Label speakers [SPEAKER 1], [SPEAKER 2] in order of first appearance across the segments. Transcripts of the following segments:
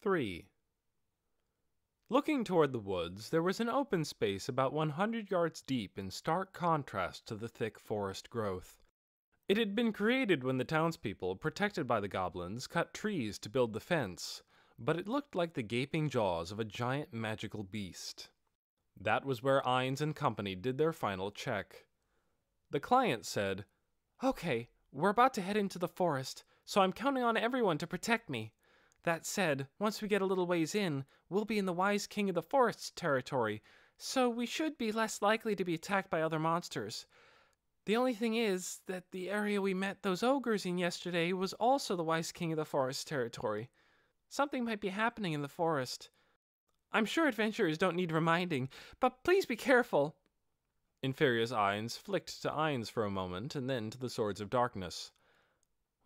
[SPEAKER 1] 3. Looking toward the woods, there was an open space about 100 yards deep in stark contrast to the thick forest growth. It had been created when the townspeople, protected by the goblins, cut trees to build the fence, but it looked like the gaping jaws of a giant magical beast. That was where Ainz and company did their final check. The client said, "Okay, we're about to head into the forest, so I'm counting on everyone to protect me. That said, once we get a little ways in, we'll be in the Wise King of the Forest's territory, so we should be less likely to be attacked by other monsters. The only thing is that the area we met those ogres in yesterday was also the Wise King of the Forest's territory. Something might be happening in the forest. I'm sure adventurers don't need reminding, but please be careful." Inferia's eyes flicked to Ainz for a moment, and then to the Swords of Darkness.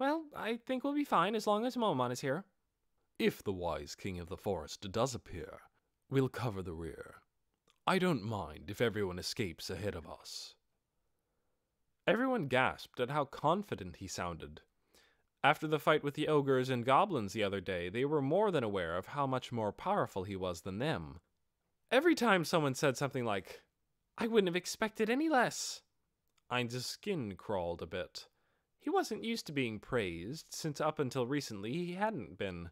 [SPEAKER 1] "Well, I think we'll be fine as long as Momon is here."
[SPEAKER 2] "If the Wise King of the Forest does appear, we'll cover the rear. I don't mind if everyone escapes ahead of us."
[SPEAKER 1] Everyone gasped at how confident he sounded. After the fight with the ogres and goblins the other day, they were more than aware of how much more powerful he was than them. Every time someone said something like, "I wouldn't have expected any less," Ainz's skin crawled a bit. He wasn't used to being praised, since up until recently he hadn't been.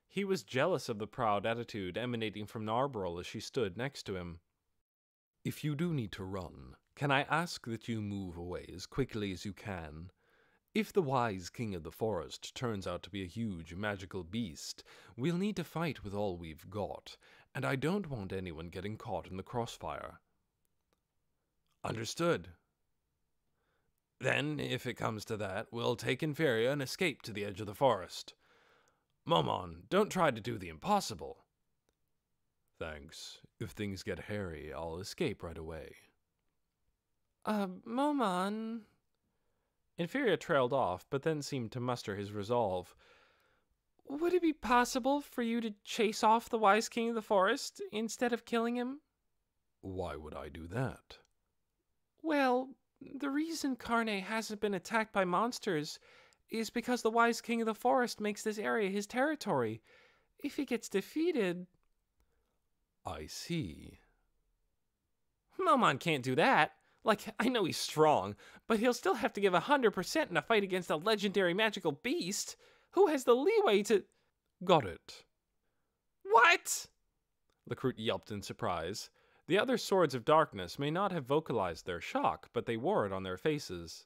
[SPEAKER 1] He was jealous of the proud attitude emanating from Narbril as she stood next to him.
[SPEAKER 2] "If you do need to run, can I ask that you move away as quickly as you can? If the Wise King of the Forest turns out to be a huge magical beast, we'll need to fight with all we've got, and I don't want anyone getting caught in the crossfire."
[SPEAKER 1] "Understood. Then, if it comes to that, we'll take Inferia and escape to the edge of the forest. Momon, don't try to do the impossible."
[SPEAKER 2] "Thanks. If things get hairy, I'll escape right away."
[SPEAKER 1] Momon..." Inferia trailed off, but then seemed to muster his resolve. "Would it be possible for you to chase off the Wise King of the Forest instead of killing him?"
[SPEAKER 2] "Why would I do that?"
[SPEAKER 1] "Well, the reason Kugane hasn't been attacked by monsters is because the Wise King of the Forest makes this area his territory. If he gets defeated..."
[SPEAKER 2] "I see."
[SPEAKER 1] "Momon can't do that. Like, I know he's strong, but he'll still have to give 100% in a fight against a legendary magical beast. Who has the leeway to..."
[SPEAKER 2] "Got it."
[SPEAKER 1] "What?" Lacroute yelped in surprise. The other Swords of Darkness may not have vocalized their shock, but they wore it on their faces.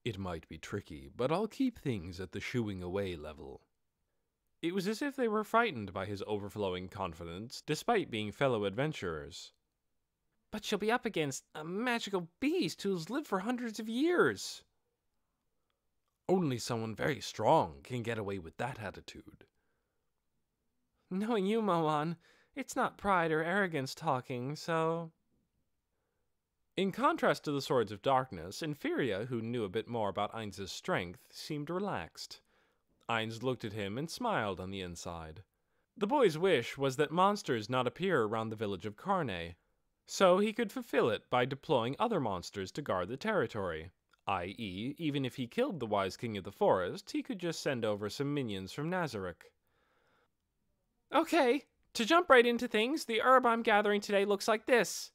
[SPEAKER 2] "It might be tricky, but I'll keep things at the shooing away level."
[SPEAKER 1] It was as if they were frightened by his overflowing confidence, despite being fellow adventurers. "But she'll be up against a magical beast who's lived for hundreds of years."
[SPEAKER 2] "Only someone very strong can get away with that attitude."
[SPEAKER 1] "Knowing you, Momon, it's not pride or arrogance talking, so..." In contrast to the Swords of Darkness, Inferia, who knew a bit more about Ainz's strength, seemed relaxed. Ainz looked at him and smiled on the inside. The boy's wish was that monsters not appear around the village of Kugane, so he could fulfill it by deploying other monsters to guard the territory, i.e., even if he killed the Wise King of the Forest, he could just send over some minions from Nazarick. "Okay, to jump right into things, the herb I'm gathering today looks like this.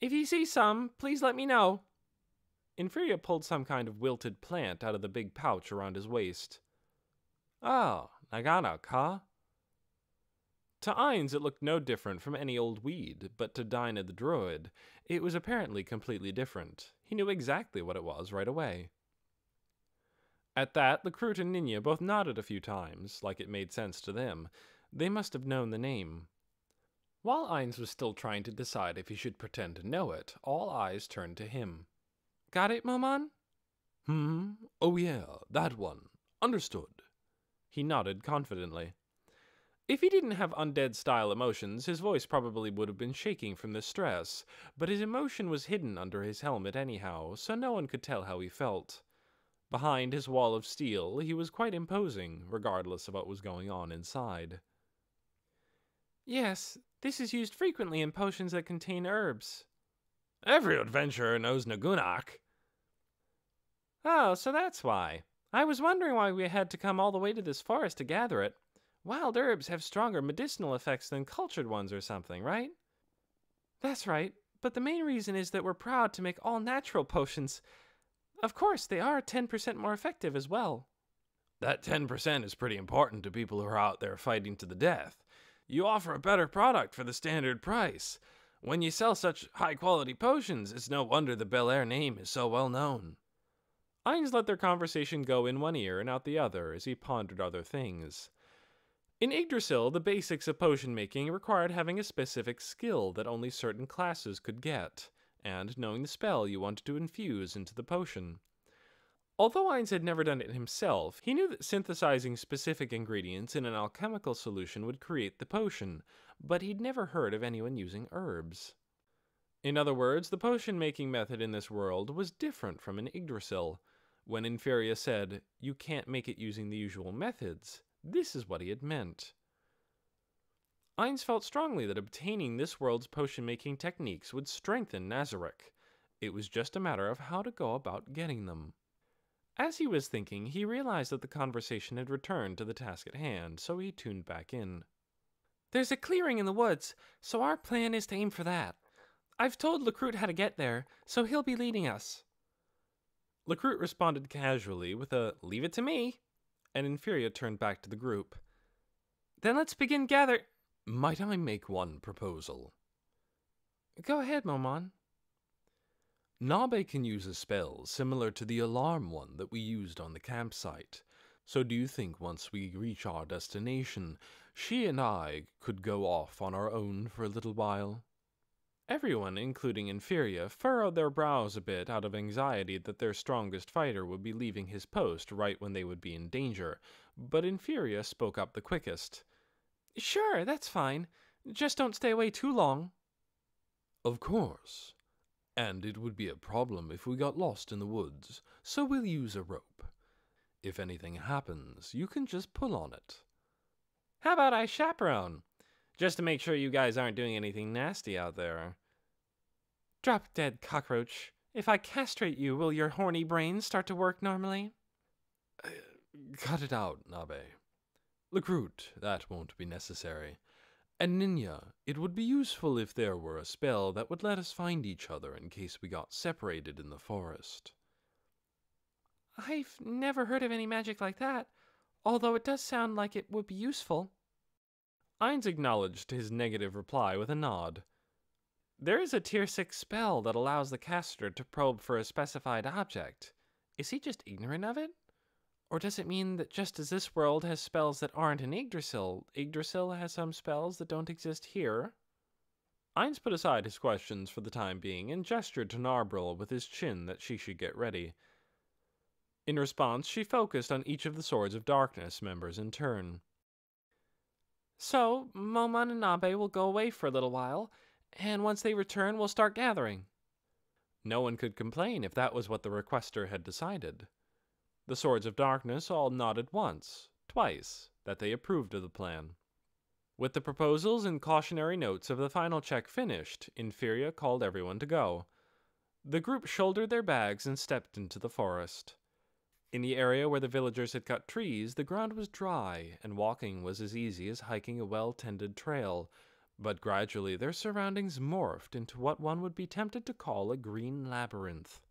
[SPEAKER 1] If you see some, please let me know." Inferia pulled some kind of wilted plant out of the big pouch around his waist. "Oh, Naganak, huh?" To Ainz it looked no different from any old weed, but to Dinah the Druid, it was apparently completely different. He knew exactly what it was right away. At that, Lacroute and Ninya both nodded a few times, like it made sense to them. They must have known the name. While Ainz was still trying to decide if he should pretend to know it, all eyes turned to him. "Got it, Momon?"
[SPEAKER 2] Oh yeah, that one. Understood."
[SPEAKER 1] He nodded confidently. If he didn't have undead-style emotions, his voice probably would have been shaking from the stress, but his emotion was hidden under his helmet anyhow, so no one could tell how he felt. Behind his wall of steel, he was quite imposing, regardless of what was going on inside. "Yes, this is used frequently in potions that contain herbs." "Every adventurer knows Nagunak." "Oh, so that's why. I was wondering why we had to come all the way to this forest to gather it. Wild herbs have stronger medicinal effects than cultured ones or something, right? That's right, but the main reason is that we're proud to make all natural potions. Of course, they are 10% more effective as well.
[SPEAKER 2] That 10% is pretty important to people who are out there fighting to the death. You offer a better product for the standard price. When you sell such high-quality potions, it's no wonder the Bel Air name is so well known.
[SPEAKER 1] Ainz let their conversation go in one ear and out the other as he pondered other things. In Yggdrasil, the basics of potion making required having a specific skill that only certain classes could get, and knowing the spell you wanted to infuse into the potion. Although Ainz had never done it himself, he knew that synthesizing specific ingredients in an alchemical solution would create the potion, but he'd never heard of anyone using herbs. In other words, the potion-making method in this world was different from in Yggdrasil. When Inferia said, "You can't make it using the usual methods," this is what he had meant. Ainz felt strongly that obtaining this world's potion-making techniques would strengthen Nazarick. It was just a matter of how to go about getting them. As he was thinking, he realized that the conversation had returned to the task at hand, so he tuned back in. There's a clearing in the woods, so our plan is to aim for that. I've told Lacroute how to get there, so he'll be leading us. Lacroute responded casually with a "leave it to me," and Inferia turned back to the group. Then let's begin gather—
[SPEAKER 2] Might I make one proposal?
[SPEAKER 1] Go ahead, Momon.
[SPEAKER 2] Nabe can use a spell similar to the alarm one that we used on the campsite. So do you think once we reach our destination, she and I could go off on our own for a little while?
[SPEAKER 1] Everyone, including Inferia, furrowed their brows a bit out of anxiety that their strongest fighter would be leaving his post right when they would be in danger, but Inferia spoke up the quickest. Sure, that's fine. Just don't stay away too long.
[SPEAKER 2] Of course. And it would be a problem if we got lost in the woods, so we'll use a rope. If anything happens, you can just pull on it.
[SPEAKER 1] How about I chaperone? Just to make sure you guys aren't doing anything nasty out there. Drop dead, cockroach. If I castrate you, will your horny brains start to work normally?
[SPEAKER 2] Cut it out, Nabe. Lacroute, that won't be necessary. And Ninya, it would be useful if there were a spell that would let us find each other in case we got separated in the forest.
[SPEAKER 1] I've never heard of any magic like that, although it does sound like it would be useful. Ainz acknowledged his negative reply with a nod. There is a tier 6 spell that allows the caster to probe for a specified object. Is he just ignorant of it? Or does it mean that just as this world has spells that aren't in Yggdrasil, Yggdrasil has some spells that don't exist here? Ainz put aside his questions for the time being and gestured to Narbril with his chin that she should get ready. In response, she focused on each of the Swords of Darkness members in turn. So, Momon and Nabe will go away for a little while, and once they return, we'll start gathering. No one could complain if that was what the requester had decided. The Swords of Darkness all nodded once, twice, that they approved of the plan. With the proposals and cautionary notes of the final check finished, Inferia called everyone to go. The group shouldered their bags and stepped into the forest. In the area where the villagers had cut trees, the ground was dry, and walking was as easy as hiking a well-tended trail, but gradually their surroundings morphed into what one would be tempted to call a green labyrinth.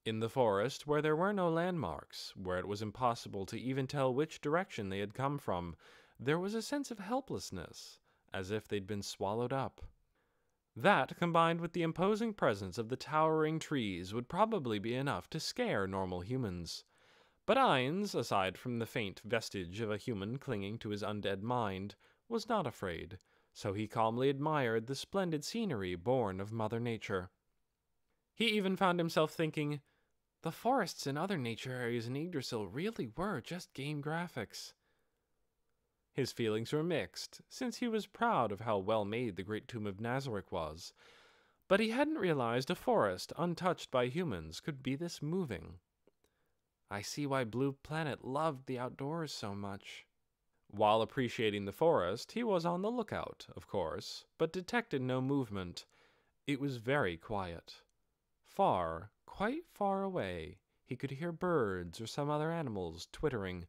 [SPEAKER 1] In the forest, where there were no landmarks, where it was impossible to even tell which direction they had come from, there was a sense of helplessness, as if they'd been swallowed up. That, combined with the imposing presence of the towering trees, would probably be enough to scare normal humans. But Ainz, aside from the faint vestige of a human clinging to his undead mind, was not afraid, so he calmly admired the splendid scenery born of Mother Nature. He even found himself thinking, the forests and other nature areas in Yggdrasil really were just game graphics. His feelings were mixed, since he was proud of how well made the Great Tomb of Nazarick was, but he hadn't realized a forest untouched by humans could be this moving. I see why Blue Planet loved the outdoors so much. While appreciating the forest, he was on the lookout, of course, but detected no movement. It was very quiet. Quite far away, he could hear birds or some other animals twittering,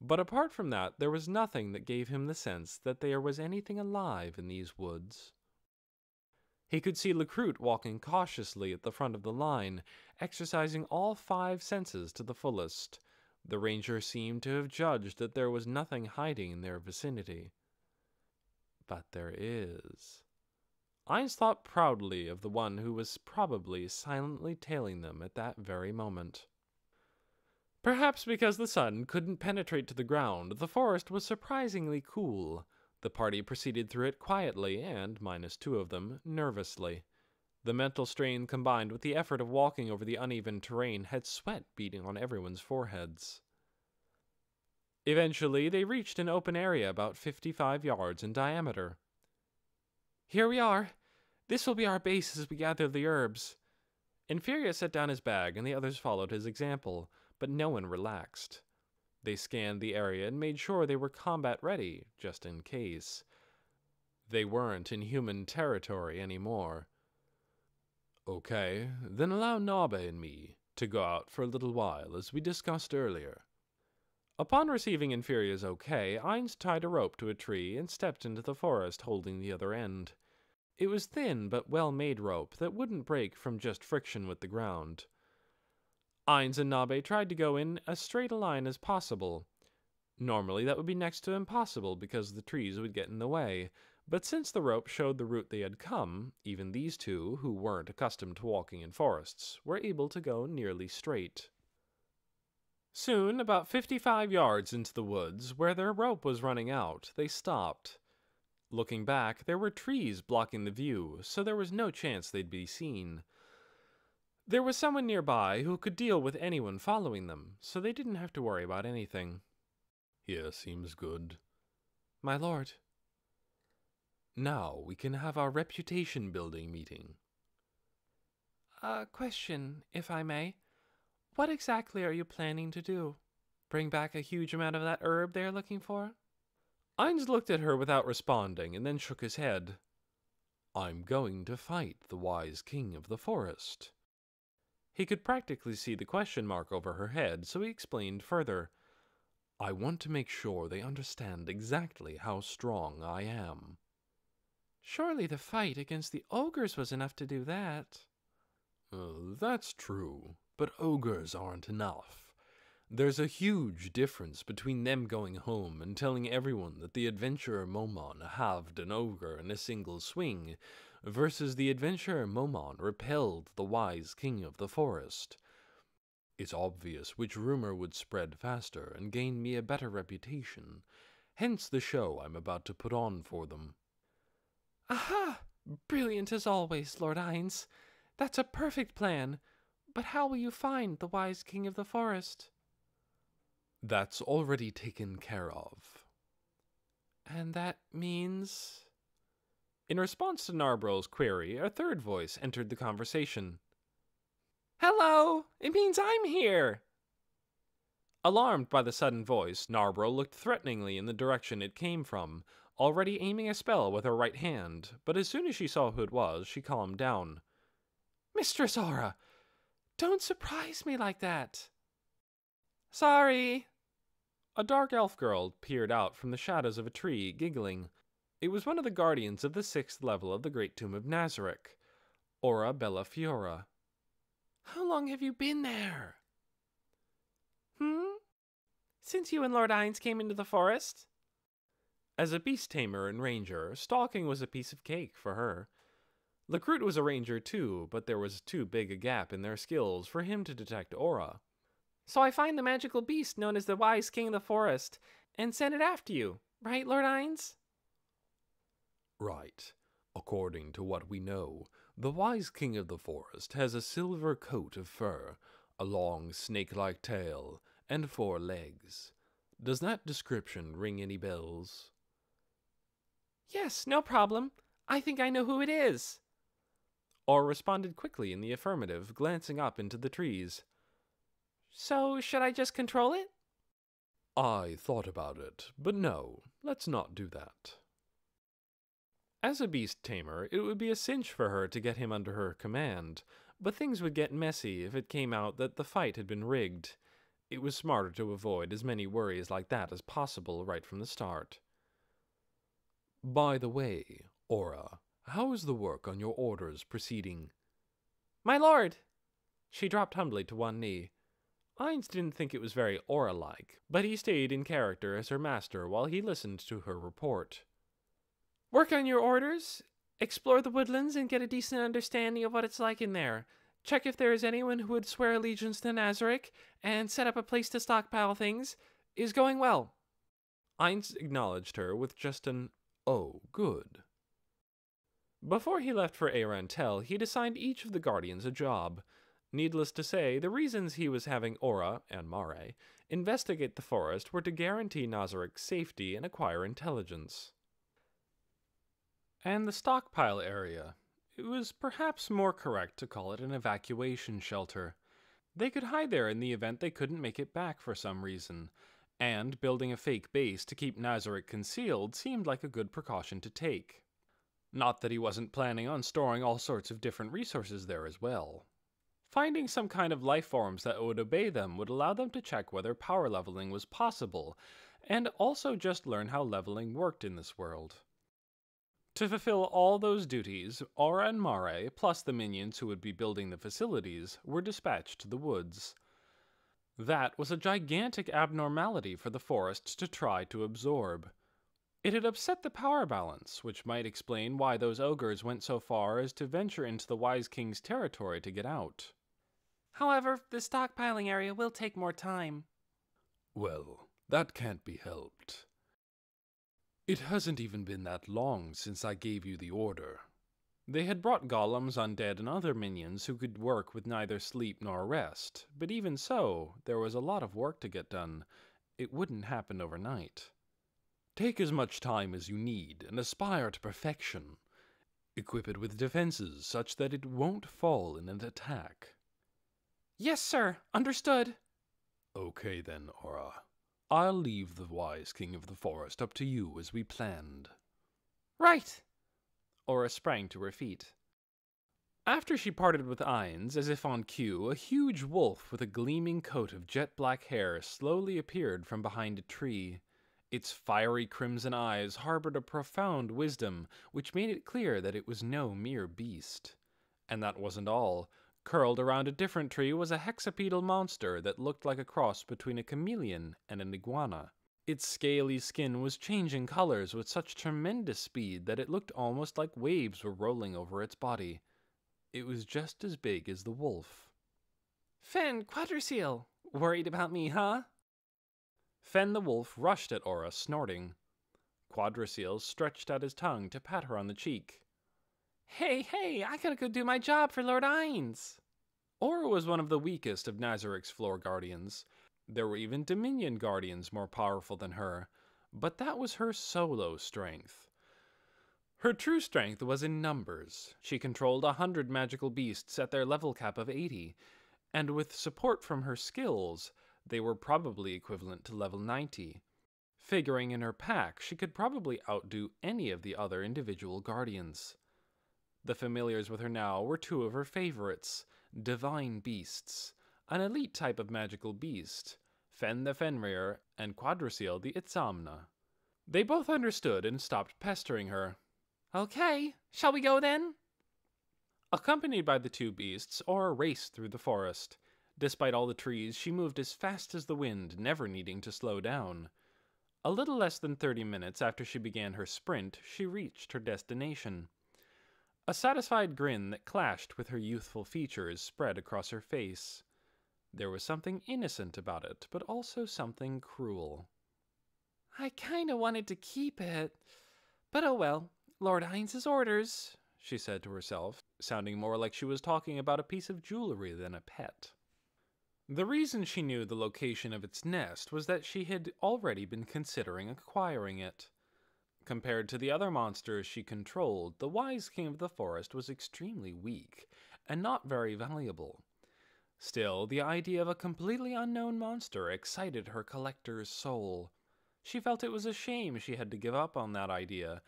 [SPEAKER 1] But apart from that, there was nothing that gave him the sense that there was anything alive in these woods. He could see Lecruit walking cautiously at the front of the line, exercising all 5 senses to the fullest. The ranger seemed to have judged that there was nothing hiding in their vicinity. But there is. Ainz thought proudly of the one who was probably silently tailing them at that very moment. Perhaps because the sun couldn't penetrate to the ground, the forest was surprisingly cool. The party proceeded through it quietly and, minus 2 of them, nervously. The mental strain combined with the effort of walking over the uneven terrain had sweat beading on everyone's foreheads. Eventually, they reached an open area about 55 yards in diameter. "Here we are. This will be our base as we gather the herbs." Inferior set down his bag and the others followed his example, but no one relaxed. They scanned the area and made sure they were combat ready, just in case. They weren't in human territory anymore. "Okay, then allow Nabe and me to go out for a little while, as we discussed earlier." Upon receiving Inferior's okay, Ainz tied a rope to a tree and stepped into the forest holding the other end. It was thin but well-made rope that wouldn't break from just friction with the ground. Ainz and Nabe tried to go in as straight a line as possible. Normally that would be next to impossible because the trees would get in the way, but since the rope showed the route they had come, even these two, who weren't accustomed to walking in forests, were able to go nearly straight. Soon, about 55 yards into the woods, where their rope was running out, they stopped. Looking back, there were trees blocking the view, so there was no chance they'd be seen. There was someone nearby who could deal with anyone following them, so they didn't have to worry about anything.
[SPEAKER 2] "Here seems good."
[SPEAKER 1] "My lord."
[SPEAKER 2] "Now we can have our reputation-building meeting."
[SPEAKER 1] "A question, if I may. What exactly are you planning to do? Bring back a huge amount of that herb they're looking for?"
[SPEAKER 2] Ainz looked at her without responding, and then shook his head. "I'm going to fight the wise king of the forest."
[SPEAKER 1] He could practically see the question mark over her head, so he explained further.
[SPEAKER 2] "I want to make sure they understand exactly how strong I am."
[SPEAKER 1] "Surely the fight against the ogres was enough to do that."
[SPEAKER 2] That's true, but ogres aren't enough. There's a huge difference between them going home and telling everyone that the adventurer Momon halved an ogre in a single swing, versus the adventurer Momon repelled the wise king of the forest. It's obvious which rumor would spread faster and gain me a better reputation, hence the show I'm about to put on for them.
[SPEAKER 1] "Aha! Brilliant as always, Lord Ainz. That's a perfect plan. But how will you find the wise king of the forest?"
[SPEAKER 2] "That's already taken care of."
[SPEAKER 1] "And that means—" In response to Narbro's query, a third voice entered the conversation. "Hello! It means I'm here!" Alarmed by the sudden voice, Narbro looked threateningly in the direction it came from, already aiming a spell with her right hand, but as soon as she saw who it was, she calmed down. "Mistress Aura, don't surprise me like that." "Sorry." A dark elf girl peered out from the shadows of a tree, giggling. It was one of the guardians of the 6th level of the Great Tomb of Nazarick, Aura Bella Fiora. "How long have you been there?" "Since you and Lord Ainz came into the forest." As a beast tamer and ranger, stalking was a piece of cake for her. Lecruit was a ranger too, but there was too big a gap in their skills for him to detect aura. "So I find the magical beast known as the Wise King of the Forest, and send it after you, right, Lord Ainz?"
[SPEAKER 2] "Right. According to what we know, the wise king of the forest has a silver coat of fur, a long snake-like tail, and 4 legs. Does that description ring any bells?"
[SPEAKER 1] "Yes, no problem. I think I know who it is." Aura responded quickly in the affirmative, glancing up into the trees. "So, should I just control it?"
[SPEAKER 2] "I thought about it, but no, let's not do that."
[SPEAKER 1] As a beast tamer, it would be a cinch for her to get him under her command, but things would get messy if it came out that the fight had been rigged. It was smarter to avoid as many worries like that as possible right from the start.
[SPEAKER 2] By the way, Aura, how is the work on your orders proceeding?
[SPEAKER 1] My lord! She dropped humbly to one knee. Ainz didn't think it was very Aura-like, but he stayed in character as her master while he listened to her report. Work on your orders, explore the woodlands, and get a decent understanding of what it's like in there. Check if there is anyone who would swear allegiance to Nazarick, and set up a place to stockpile things. Is going well.
[SPEAKER 2] Ainz acknowledged her with just an, "Oh, good."
[SPEAKER 1] Before he left for Arantel, he'd assigned each of the Guardians a job. Needless to say, the reasons he was having Aura and Mare investigate the forest were to guarantee Nazarick's safety and acquire intelligence. And the stockpile area. It was perhaps more correct to call it an evacuation shelter. They could hide there in the event they couldn't make it back for some reason, and building a fake base to keep Nazarick concealed seemed like a good precaution to take. Not that he wasn't planning on storing all sorts of different resources there as well. Finding some kind of life forms that would obey them would allow them to check whether power leveling was possible, and also just learn how leveling worked in this world. To fulfill all those duties, Aura and Mare, plus the minions who would be building the facilities, were dispatched to the woods. That was a gigantic abnormality for the forest to try to absorb. It had upset the power balance, which might explain why those ogres went so far as to venture into the Wise King's territory to get out. However, the stockpiling area will take more time.
[SPEAKER 2] Well, that can't be helped. It hasn't even been that long since I gave you the order.
[SPEAKER 1] They had brought golems, undead, and other minions who could work with neither sleep nor rest, but even so, there was a lot of work to get done. It wouldn't happen overnight.
[SPEAKER 2] Take as much time as you need and aspire to perfection. Equip it with defenses such that it won't fall in an attack.
[SPEAKER 1] Yes, sir. Understood.
[SPEAKER 2] Okay then, Aura. I'll leave the Wise King of the Forest up to you as we planned.
[SPEAKER 1] Right! Aura sprang to her feet. After she parted with Ainz, as if on cue, a huge wolf with a gleaming coat of jet-black hair slowly appeared from behind a tree. Its fiery crimson eyes harbored a profound wisdom, which made it clear that it was no mere beast. And that wasn't all. Curled around a different tree was a hexapedal monster that looked like a cross between a chameleon and an iguana. Its scaly skin was changing colors with such tremendous speed that it looked almost like waves were rolling over its body. It was just as big as the wolf. Fen, Quadriceal! Worried about me, huh? Fen the wolf rushed at Aura, snorting. Quadriceal stretched out his tongue to pat her on the cheek. Hey, I gotta go do my job for Lord Ainz. Aura was one of the weakest of Nazarick's floor guardians. There were even Dominion guardians more powerful than her, but that was her solo strength. Her true strength was in numbers. She controlled 100 magical beasts at their level cap of 80, and with support from her skills, they were probably equivalent to level 90. Figuring in her pack, she could probably outdo any of the other individual guardians. The familiars with her now were two of her favorites, divine beasts, an elite type of magical beast, Fen the Fenrir and Quadriceal the Itzamna. They both understood and stopped pestering her. Okay, shall we go then? Accompanied by the two beasts, Aura raced through the forest. Despite all the trees, she moved as fast as the wind, never needing to slow down. A little less than 30 minutes after she began her sprint, she reached her destination. A satisfied grin that clashed with her youthful features spread across her face. There was something innocent about it, but also something cruel. I kinda wanted to keep it, but oh well, Lord Ainz's orders, she said to herself, sounding more like she was talking about a piece of jewelry than a pet. The reason she knew the location of its nest was that she had already been considering acquiring it. Compared to the other monsters she controlled, the Wise King of the Forest was extremely weak, and not very valuable. Still, the idea of a completely unknown monster excited her collector's soul. She felt it was a shame she had to give up on that idea,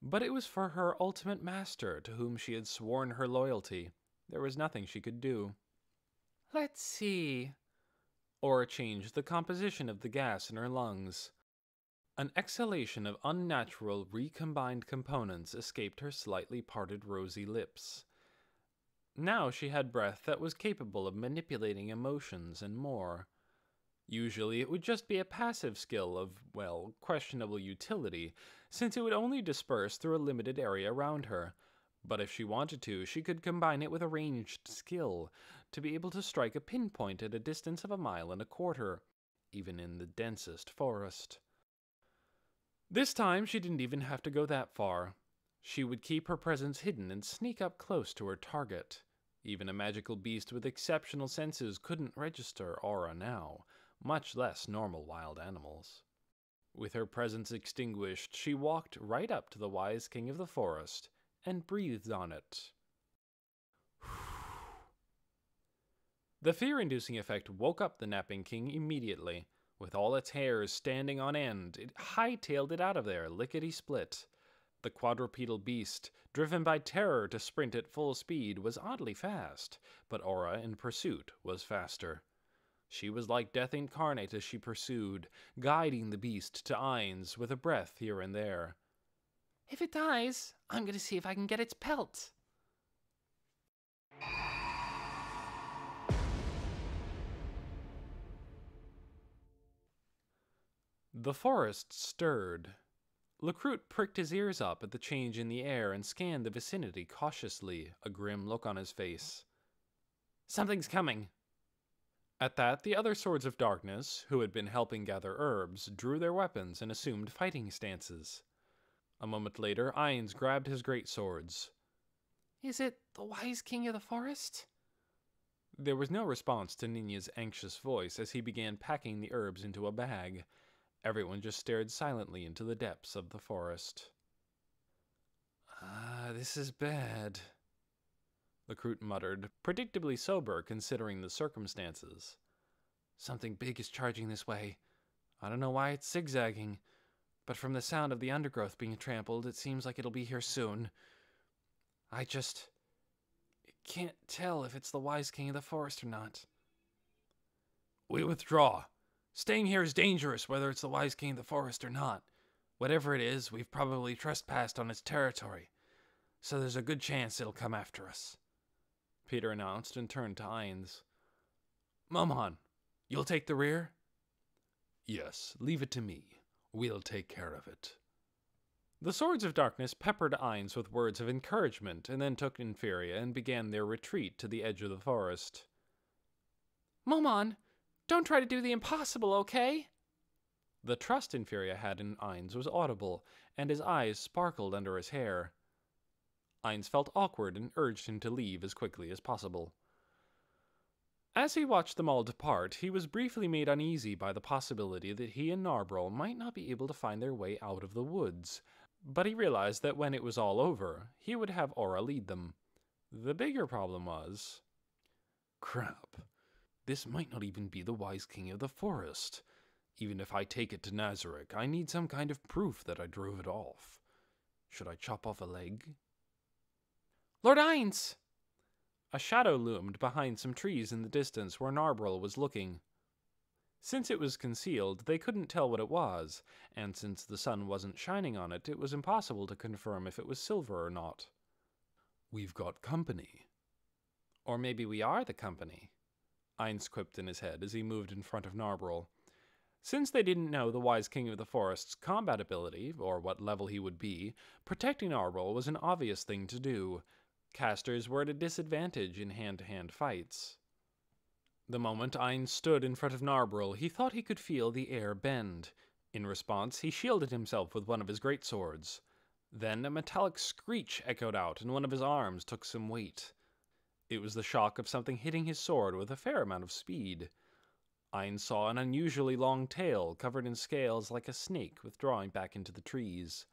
[SPEAKER 1] but it was for her ultimate master to whom she had sworn her loyalty. There was nothing she could do. Let's see. Aura changed the composition of the gas in her lungs. An exhalation of unnatural, recombined components escaped her slightly parted rosy lips. Now she had breath that was capable of manipulating emotions and more. Usually it would just be a passive skill of, well, questionable utility, since it would only disperse through a limited area around her. But if she wanted to, she could combine it with a ranged skill, to be able to strike a pinpoint at a distance of 1.25 miles, even in the densest forest. This time she didn't even have to go that far. She would keep her presence hidden and sneak up close to her target. Even a magical beast with exceptional senses couldn't register aura now, much less normal wild animals. With her presence extinguished, she walked right up to the wise king of the forest and breathed on it. The fear-inducing effect woke up the napping king immediately. With all its hairs standing on end, it hightailed it out of there, lickety-split. The quadrupedal beast, driven by terror to sprint at full speed, was oddly fast, but Aura, in pursuit, was faster. She was like death incarnate as she pursued, guiding the beast to Ainz with a breath here and there. "If it dies, I'm going to see if I can get its pelt." The forest stirred. Lecruit pricked his ears up at the change in the air and scanned the vicinity cautiously, a grim look on his face. "Something's coming." At that, the other Swords of Darkness, who had been helping gather herbs, drew their weapons and assumed fighting stances. A moment later, Ainz grabbed his great swords. "Is it the wise king of the forest?" There was no response to Ninya's anxious voice as he began packing the herbs into a bag. Everyone just stared silently into the depths of the forest. This is bad," Lecruit muttered, predictably sober considering the circumstances. "Something big is charging this way. I don't know why it's zigzagging, but from the sound of the undergrowth being trampled, it seems like it'll be here soon. I just can't tell if it's the wise king of the forest or not." "We withdraw. Staying here is dangerous, whether it's the wise king of the forest or not. Whatever it is, we've probably trespassed on its territory, so there's a good chance it'll come after us," Peter announced and turned to Ainz. "Momon, you'll take the rear?"
[SPEAKER 2] "Yes, leave it to me. We'll take care of it."
[SPEAKER 1] The Swords of Darkness peppered Ainz with words of encouragement, and then took Inferia and began their retreat to the edge of the forest. "Momon, don't try to do the impossible, okay?" The trust Inferia had in Ainz was audible, and his eyes sparkled under his hair. Ainz felt awkward and urged him to leave as quickly as possible. As he watched them all depart, he was briefly made uneasy by the possibility that he and Narbrol might not be able to find their way out of the woods, but he realized that when it was all over, he would have Aura lead them. The bigger problem was...
[SPEAKER 2] Crap. This might not even be the wise king of the forest. Even if I take it to Nazarick, I need some kind of proof that I drove it off. Should I chop off a leg?
[SPEAKER 1] "Lord Ainz!" A shadow loomed behind some trees in the distance where Narbrol was looking. Since it was concealed, they couldn't tell what it was, and since the sun wasn't shining on it, it was impossible to confirm if it was silver or not.
[SPEAKER 2] "We've got company."
[SPEAKER 1] "Or maybe we are the company," Ainz quipped in his head as he moved in front of Narbrol. Since they didn't know the wise king of the forest's combat ability, or what level he would be, protecting Narbrol was an obvious thing to do. Casters were at a disadvantage in hand-to-hand fights. The moment Ainz stood in front of Narbrol, he thought he could feel the air bend. In response, he shielded himself with one of his greatswords. Then a metallic screech echoed out, and one of his arms took some weight. It was the shock of something hitting his sword with a fair amount of speed. Ainz saw an unusually long tail covered in scales like a snake withdrawing back into the trees.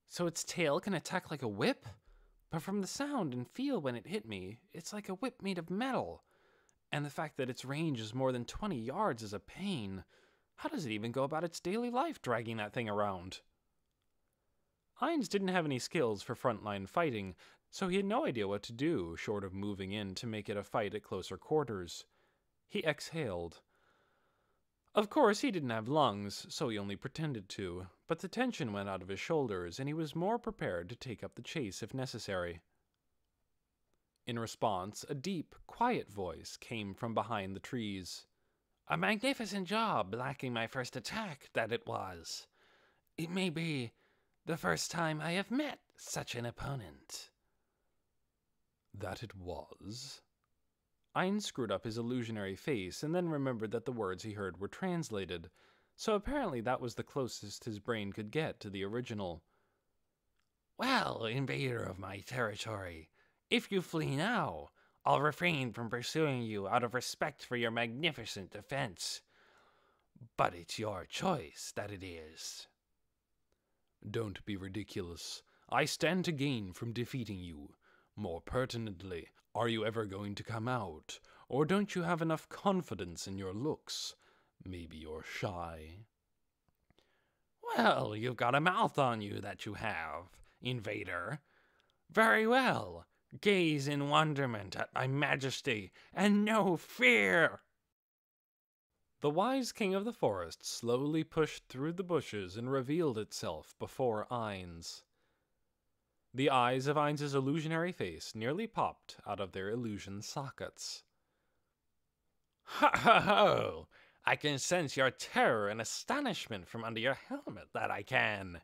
[SPEAKER 1] "So its tail can attack like a whip? But from the sound and feel when it hit me, it's like a whip made of metal. And the fact that its range is more than 20 yards is a pain. How does it even go about its daily life dragging that thing around?" Ainz didn't have any skills for frontline fighting, so he had no idea what to do, short of moving in to make it a fight at closer quarters. He exhaled. Of course, he didn't have lungs, so he only pretended to, but the tension went out of his shoulders, and he was more prepared to take up the chase if necessary. In response, a deep, quiet voice came from behind the trees. "A magnificent job blocking my first attack, that it was. It may be the first time I have met such an opponent."
[SPEAKER 2] That it was?
[SPEAKER 1] Ein screwed up his illusionary face and then remembered that the words he heard were translated, so apparently that was the closest his brain could get to the original. "Well, invader of my territory, if you flee now, I'll refrain from pursuing you out of respect for your magnificent defense. But it's your choice that it is."
[SPEAKER 2] Don't be ridiculous. I stand to gain from defeating you. More pertinently, are you ever going to come out? Or don't you have enough confidence in your looks? Maybe you're shy.
[SPEAKER 1] "Well, you've got a mouth on you, that you have, invader. Very well. Gaze in wonderment at my majesty, and no fear." The wise king of the forest slowly pushed through the bushes and revealed itself before Ain's. The eyes of Ain's illusionary face nearly popped out of their illusion sockets. "Ha ha ho! I can sense your terror and astonishment from under your helmet, that I can."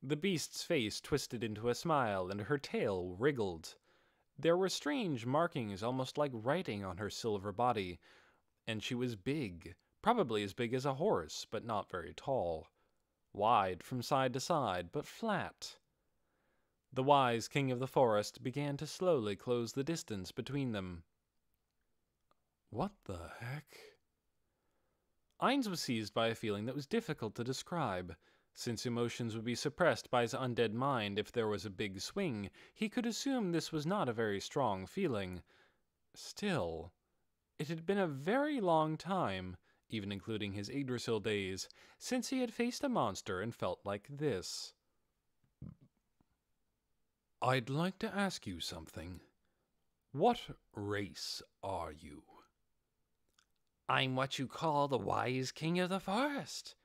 [SPEAKER 1] The beast's face twisted into a smile, and her tail wriggled. There were strange markings, almost like writing, on her silver body, and she was big, probably as big as a horse, but not very tall. Wide from side to side, but flat. The wise king of the forest began to slowly close the distance between them.
[SPEAKER 2] What the heck?
[SPEAKER 1] Ainz was seized by a feeling that was difficult to describe. Since emotions would be suppressed by his undead mind if there was a big swing, he could assume this was not a very strong feeling. Still, it had been a very long time, even including his Yggdrasil days, since he had faced a monster and felt like this.
[SPEAKER 2] I'd like to ask you something. What race are you?
[SPEAKER 1] I'm what you call the wise king of the forest.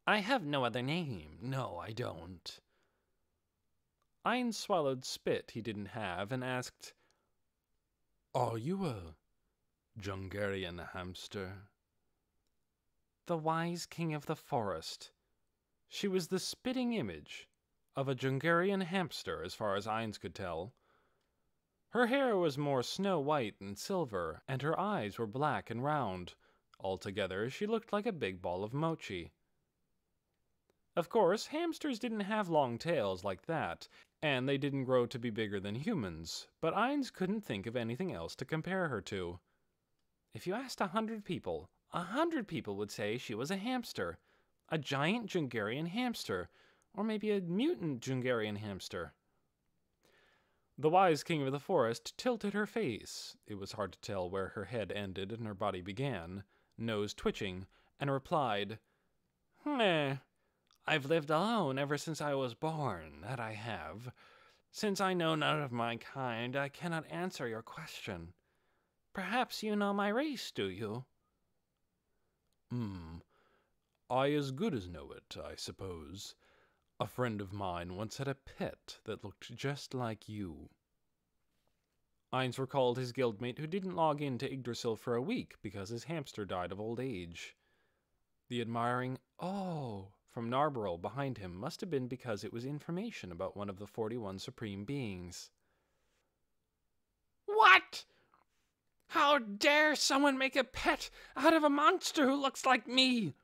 [SPEAKER 1] I have no other name. No, I don't. Ein swallowed spit he didn't have and asked,
[SPEAKER 2] Are you a Jungarian hamster?
[SPEAKER 1] The wise king of the forest. She was the spitting image of a Jungarian hamster, as far as Ainz could tell. Her hair was more snow-white and silver, and her eyes were black and round. Altogether, she looked like a big ball of mochi. Of course, hamsters didn't have long tails like that, and they didn't grow to be bigger than humans, but Ainz couldn't think of anything else to compare her to. If you asked 100 people, 100 people would say she was a hamster. A giant Jungarian hamster, or maybe a mutant Jungarian hamster. The wise king of the forest tilted her face. It was hard to tell where her head ended and her body began, nose twitching, and replied, I've lived alone ever since I was born, that I have. Since I know none of my kind, I cannot answer your question. Perhaps you know my race, do you?
[SPEAKER 2] I as good as know it, I suppose. A friend of mine once had a pet that looked just like you.
[SPEAKER 1] Ainz recalled his guildmate who didn't log in to Yggdrasil for a week because his hamster died of old age. The admiring, "Oh," from Narberol behind him must have been because it was information about one of the 41 supreme beings. What? How dare someone make a pet out of a monster who looks like me?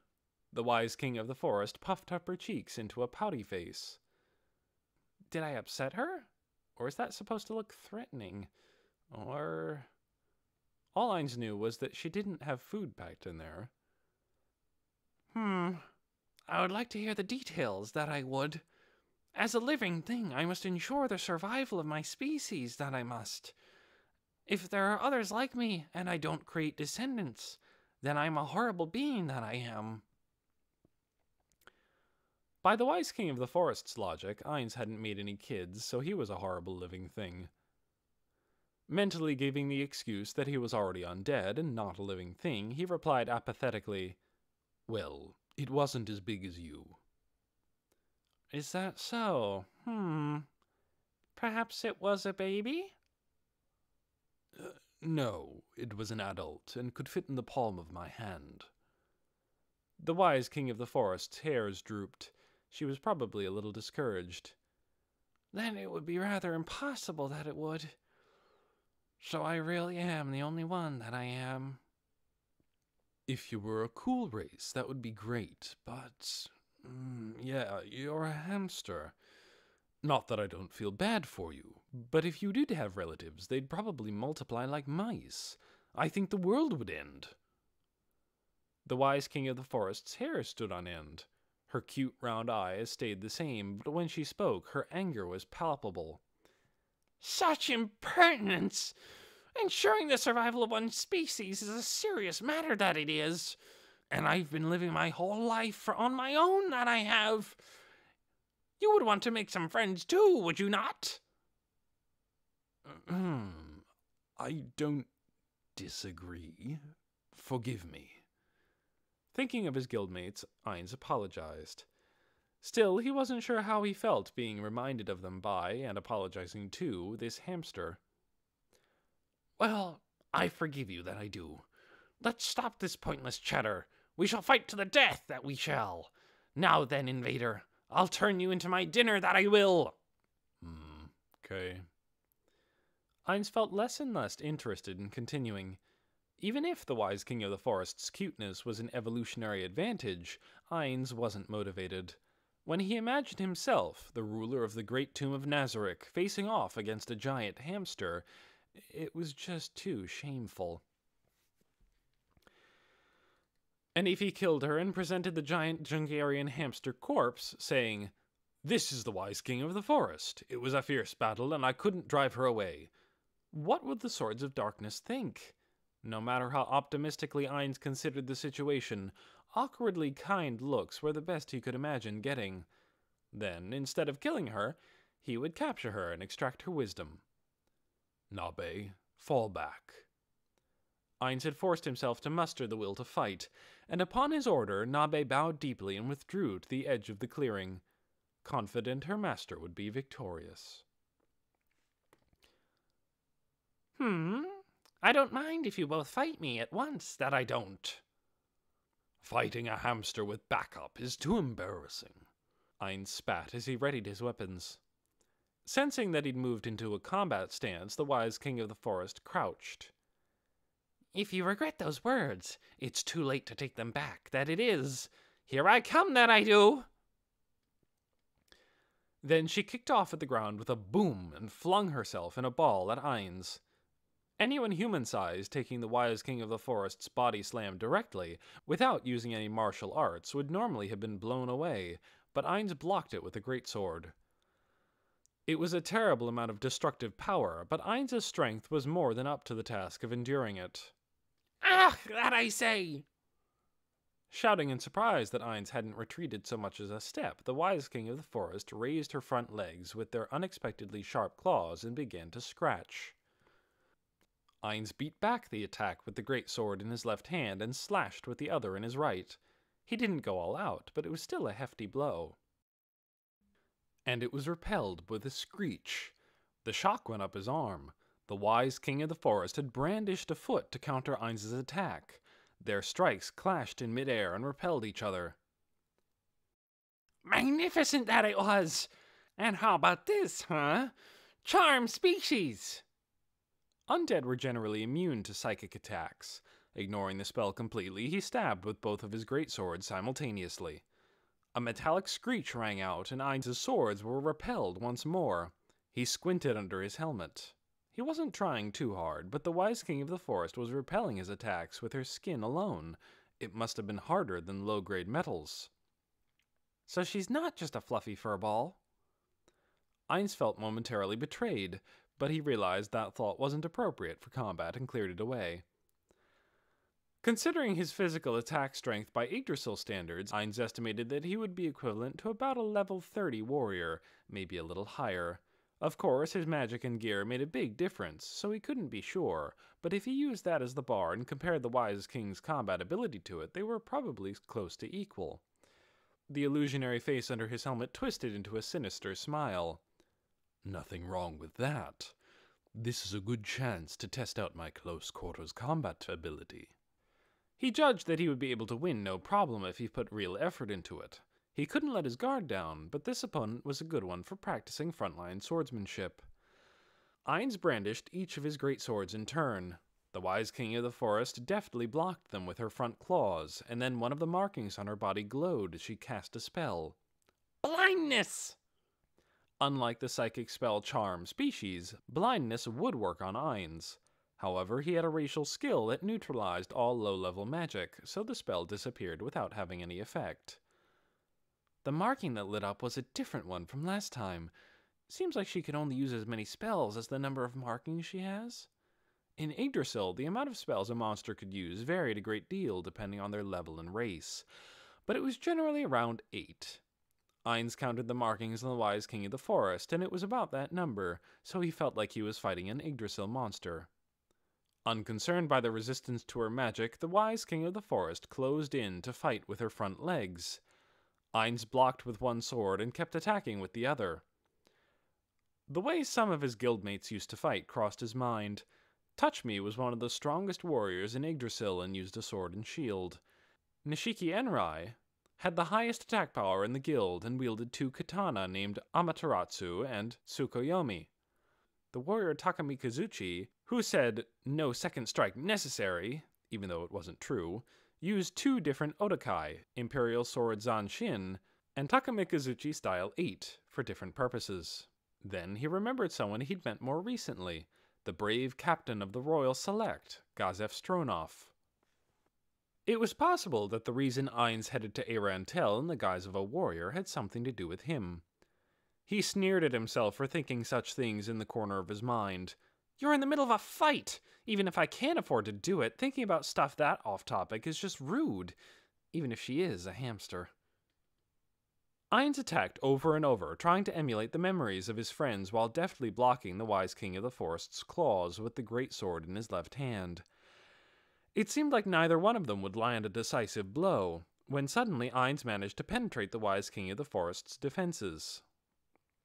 [SPEAKER 1] The wise king of the forest puffed up her cheeks into a pouty face. Did I upset her? Or is that supposed to look threatening? Or... All Ainz knew was that she didn't have food packed in there. I would like to hear the details, that I would. As a living thing, I must ensure the survival of my species, that I must. If there are others like me, and I don't create descendants, then I'm a horrible being, that I am. By the wise king of the forest's logic, Ainz hadn't made any kids, so he was a horrible living thing. Mentally giving the excuse that he was already undead and not a living thing, he replied apathetically,
[SPEAKER 2] "Well, it wasn't as big as you."
[SPEAKER 1] "Is that so? Perhaps it was a baby?"
[SPEAKER 2] No, it was an adult and could fit in the palm of my hand."
[SPEAKER 1] The wise king of the forest's hairs drooped. She was probably a little discouraged. "Then it would be rather impossible that it would. So I really am the only one that I am."
[SPEAKER 2] "If you were a cool race, that would be great, but yeah, you're a hamster. Not that I don't feel bad for you, but if you did have relatives, they'd probably multiply like mice. I think the world would end."
[SPEAKER 1] The wise king of the forest's hair stood on end. Her cute round eyes stayed the same, but when she spoke, her anger was palpable. "Such impertinence! Ensuring the survival of one species is a serious matter, that it is. And I've been living my whole life on my own, that I have. You would want to make some friends too, would you not?"
[SPEAKER 2] I don't disagree. Forgive me."
[SPEAKER 1] Thinking of his guildmates, Ainz apologized. Still, he wasn't sure how he felt being reminded of them by, and apologizing to, this hamster. "Well, I forgive you, that I do. Let's stop this pointless chatter. We shall fight to the death, that we shall. Now then, invader, I'll turn you into my dinner, that I will."
[SPEAKER 2] Okay.
[SPEAKER 1] Ainz felt less and less interested in continuing. Even if the wise king of the forest's cuteness was an evolutionary advantage, Ainz wasn't motivated. When he imagined himself, the ruler of the great tomb of Nazarick, facing off against a giant hamster, it was just too shameful. And if he killed her and presented the giant Jungarian hamster corpse, saying, "This is the wise king of the forest. It was a fierce battle, and I couldn't drive her away," what would the Swords of Darkness think? No matter how optimistically Ainz considered the situation, awkwardly kind looks were the best he could imagine getting. Then, instead of killing her, he would capture her and extract her wisdom.
[SPEAKER 2] "Nabe, fall back."
[SPEAKER 1] Ainz had forced himself to muster the will to fight, and upon his order, Nabe bowed deeply and withdrew to the edge of the clearing, confident her master would be victorious. I don't mind if you both fight me at once, that I don't."
[SPEAKER 2] "Fighting a hamster with backup is too embarrassing."
[SPEAKER 1] Ainz spat as he readied his weapons. Sensing that he'd moved into a combat stance, the wise king of the forest crouched. "If you regret those words, it's too late to take them back, that it is. Here I come, that I do." Then she kicked off at the ground with a boom and flung herself in a ball at Ainz. Anyone human-sized taking the wise king of the forest's body slam directly, without using any martial arts, would normally have been blown away, but Ainz blocked it with a greatsword. It was a terrible amount of destructive power, but Ainz's strength was more than up to the task of enduring it. "Ah, that I say!" Shouting in surprise that Ainz hadn't retreated so much as a step, the wise king of the forest raised her front legs with their unexpectedly sharp claws and began to scratch. Ainz beat back the attack with the greatsword in his left hand and slashed with the other in his right. He didn't go all out, but it was still a hefty blow. And it was repelled with a screech. The shock went up his arm. The wise king of the forest had brandished a foot to counter Ainz's attack. Their strikes clashed in midair and repelled each other. "Magnificent that it was! And how about this, huh? Charm species!" Undead were generally immune to psychic attacks. Ignoring the spell completely, he stabbed with both of his greatswords simultaneously. A metallic screech rang out, and Ainz's swords were repelled once more. He squinted under his helmet. He wasn't trying too hard, but the wise king of the forest was repelling his attacks with her skin alone. It must have been harder than low-grade metals. So she's not just a fluffy furball. Ainz felt momentarily betrayed, but he realized that thought wasn't appropriate for combat and cleared it away. Considering his physical attack strength by Yggdrasil standards, Ainz estimated that he would be equivalent to about a level 30 warrior, maybe a little higher. Of course, his magic and gear made a big difference, so he couldn't be sure, but if he used that as the bar and compared the Wise King's combat ability to it, they were probably close to equal. The illusionary face under his helmet twisted into a sinister smile.
[SPEAKER 2] Nothing wrong with that. This is a good chance to test out my close quarters combat ability.
[SPEAKER 1] He judged that he would be able to win no problem if he put real effort into it. He couldn't let his guard down, but this opponent was a good one for practicing frontline swordsmanship. Ainz brandished each of his great swords in turn. The Wise King of the Forest deftly blocked them with her front claws, and then one of the markings on her body glowed as she cast a spell. Blindness! Unlike the psychic spell Charm species, blindness would work on Ainz. However, he had a racial skill that neutralized all low-level magic, so the spell disappeared without having any effect. The marking that lit up was a different one from last time. Seems like she can only use as many spells as the number of markings she has. In Yggdrasil, the amount of spells a monster could use varied a great deal depending on their level and race, but it was generally around 8. Ainz counted the markings on the Wise King of the Forest, and it was about that number, so he felt like he was fighting an Yggdrasil monster. Unconcerned by the resistance to her magic, the Wise King of the Forest closed in to fight with her front legs. Ainz blocked with one sword and kept attacking with the other. The way some of his guildmates used to fight crossed his mind. Touch-Me was one of the strongest warriors in Yggdrasil and used a sword and shield. Nishiki Enrai had the highest attack power in the guild and wielded 2 katana named Amaterasu and Tsukuyomi. The warrior Takami Kazuchi, who said, "No second strike necessary," even though it wasn't true, used 2 different otokai, Imperial Sword Zanshin and Takami Kazuchi Style 8, for different purposes. Then he remembered someone he'd met more recently, the brave captain of the Royal Select, Gazef Stronov. It was possible that the reason Ainz headed to Arantel in the guise of a warrior had something to do with him. He sneered at himself for thinking such things in the corner of his mind. You're in the middle of a fight! Even if I can't afford to do it, thinking about stuff that off-topic is just rude, even if she is a hamster. Ainz attacked over and over, trying to emulate the memories of his friends while deftly blocking the Wise King of the Forest's claws with the great sword in his left hand. It seemed like neither one of them would land a decisive blow, when suddenly Ainz managed to penetrate the Wise King of the Forest's defenses.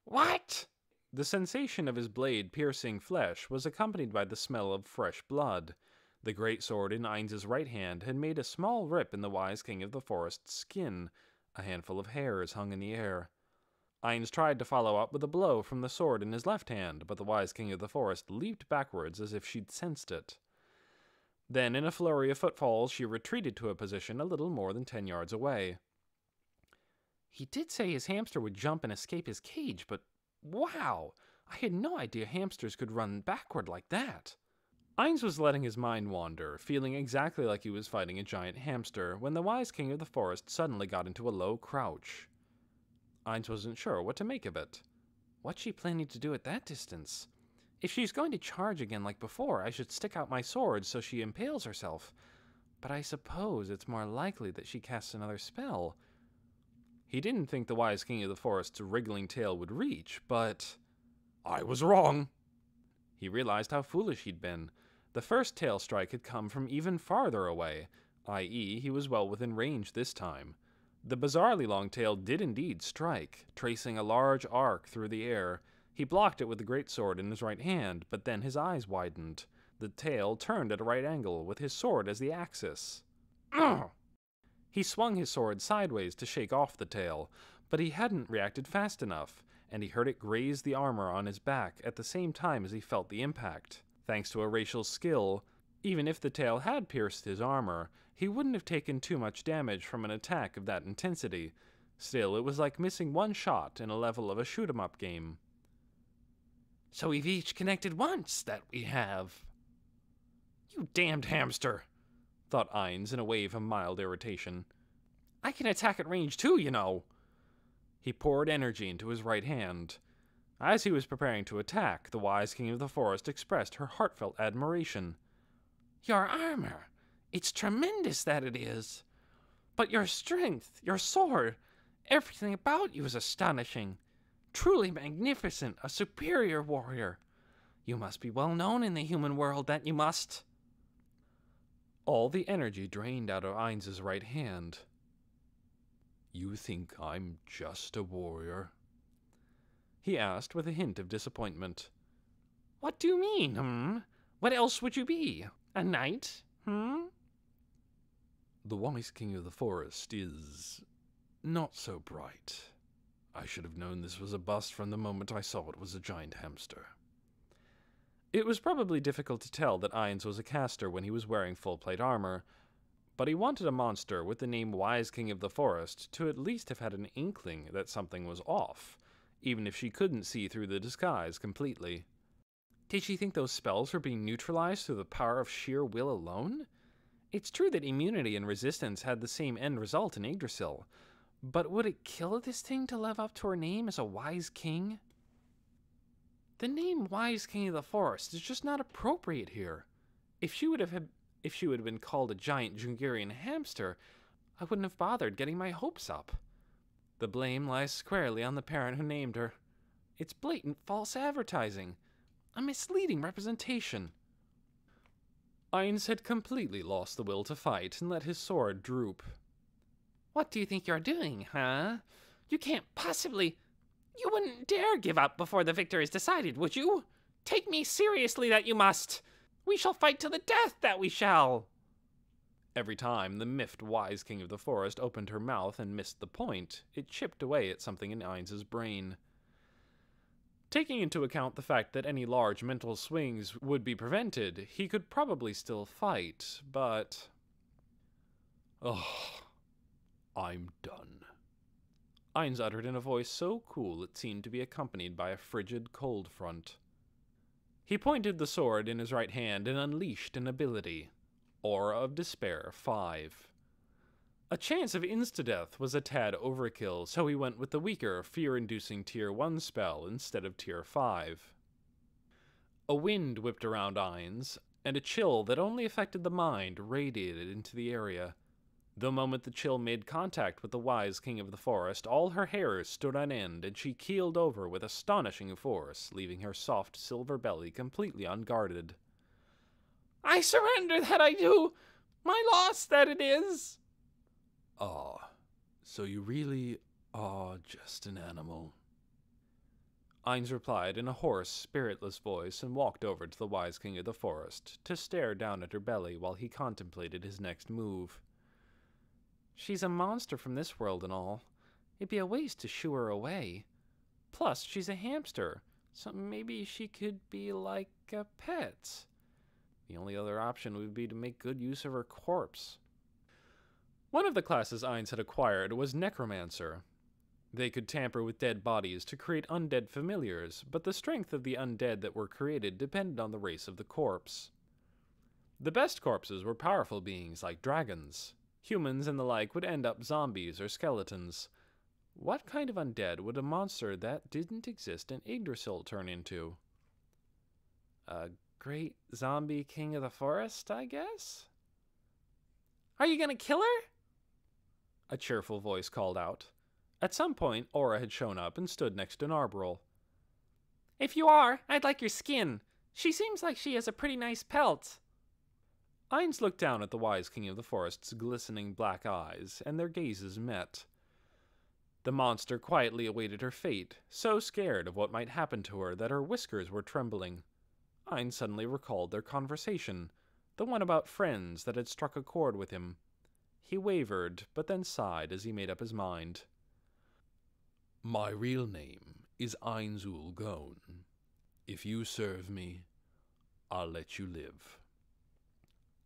[SPEAKER 1] What? The sensation of his blade piercing flesh was accompanied by the smell of fresh blood. The great sword in Ainz's right hand had made a small rip in the Wise King of the Forest's skin. A handful of hairs hung in the air. Ainz tried to follow up with a blow from the sword in his left hand, but the Wise King of the Forest leaped backwards as if she'd sensed it. Then, in a flurry of footfalls, she retreated to a position a little more than 10 yards away. He did say his hamster would jump and escape his cage, but wow! I had no idea hamsters could run backward like that. Ainz was letting his mind wander, feeling exactly like he was fighting a giant hamster, when the Wise King of the Forest suddenly got into a low crouch. Ainz wasn't sure what to make of it. What's she planning to do at that distance? If she's going to charge again like before, I should stick out my sword so she impales herself. But I suppose it's more likely that she casts another spell. He didn't think the Wise King of the Forest's wriggling tail would reach, but I was wrong. He realized how foolish he'd been. The first tail strike had come from even farther away, i.e., he was well within range this time. The bizarrely long tail did indeed strike, tracing a large arc through the air. He blocked it with the greatsword in his right hand, but then his eyes widened. The tail turned at a right angle, with his sword as the axis. Ugh! He swung his sword sideways to shake off the tail, but he hadn't reacted fast enough, and he heard it graze the armor on his back at the same time as he felt the impact. Thanks to a racial skill, even if the tail had pierced his armor, he wouldn't have taken too much damage from an attack of that intensity. Still, it was like missing one shot in a level of a shoot-'em-up game. So we've each connected once, that we have. You damned hamster, thought Ainz in a wave of mild irritation. I can attack at range too, you know. He poured energy into his right hand. As he was preparing to attack, the Wise King of the Forest expressed her heartfelt admiration. Your armor, it's tremendous, that it is. But your strength, your sword, everything about you is astonishing. Truly magnificent, a superior warrior. You must be well known in the human world, that you must. All the energy drained out of Ainz's right hand.
[SPEAKER 2] You think I'm just a warrior?
[SPEAKER 1] He asked with a hint of disappointment. What do you mean, What else would you be? A knight,
[SPEAKER 2] The wise king of the forest is not so bright. I should have known this was a bust from the moment I saw it was a giant hamster.
[SPEAKER 1] It was probably difficult to tell that Ainz was a caster when he was wearing full-plate armor, but he wanted a monster with the name Wise King of the Forest to at least have had an inkling that something was off, even if she couldn't see through the disguise completely. Did she think those spells were being neutralized through the power of sheer will alone? It's true that immunity and resistance had the same end result in Yggdrasil, but would it kill this thing to live up to her name as a wise king? The name Wise King of the Forest is just not appropriate here. If she would have been called a giant Jungarian hamster, I wouldn't have bothered getting my hopes up. The blame lies squarely on the parent who named her. It's blatant false advertising, a misleading representation. Ainz had completely lost the will to fight and let his sword droop. What do you think you're doing, You can't possibly... You wouldn't dare give up before the victor is decided, would you? Take me seriously, that you must. We shall fight to the death, that we shall. Every time the miffed wise king of the forest opened her mouth and missed the point, it chipped away at something in Ainz's brain. Taking into account the fact that any large mental swings would be prevented, he could probably still fight, but...
[SPEAKER 2] I'm done.
[SPEAKER 1] Ainz uttered in a voice so cool it seemed to be accompanied by a frigid cold front. He pointed the sword in his right hand and unleashed an ability. Aura of Despair 5. A chance of insta-death was a tad overkill, so he went with the weaker, fear-inducing Tier 1 spell instead of Tier 5. A wind whipped around Ainz, and a chill that only affected the mind radiated into the area. The moment the chill made contact with the wise king of the forest, all her hairs stood on end, and she keeled over with astonishing force, leaving her soft silver belly completely unguarded. I surrender, that I do! My loss, that it is!
[SPEAKER 2] So you really are just an animal?
[SPEAKER 1] Ainz replied in a hoarse, spiritless voice and walked over to the wise king of the forest to stare down at her belly while he contemplated his next move. She's a monster from this world and all. It'd be a waste to shoo her away. Plus, she's a hamster, so maybe she could be like a pet. The only other option would be to make good use of her corpse. One of the classes Ainz had acquired was Necromancer. They could tamper with dead bodies to create undead familiars, but the strength of the undead that were created depended on the race of the corpse. The best corpses were powerful beings like dragons. Humans and the like would end up zombies or skeletons. What kind of undead would a monster that didn't exist in Yggdrasil turn into? A great zombie king of the forest, I guess? Are you gonna kill her? A cheerful voice called out. At some point, Aura had shown up and stood next to Narbril. If you are, I'd like your skin. She seems like she has a pretty nice pelt. Ainz looked down at the wise king of the forest's glistening black eyes, and their gazes met. The monster quietly awaited her fate, so scared of what might happen to her that her whiskers were trembling. Ainz suddenly recalled their conversation, the one about friends that had struck a chord with him. He wavered, but then sighed as he made up his mind.
[SPEAKER 2] My real name is Ainzul Gone. If you serve me, I'll let you live.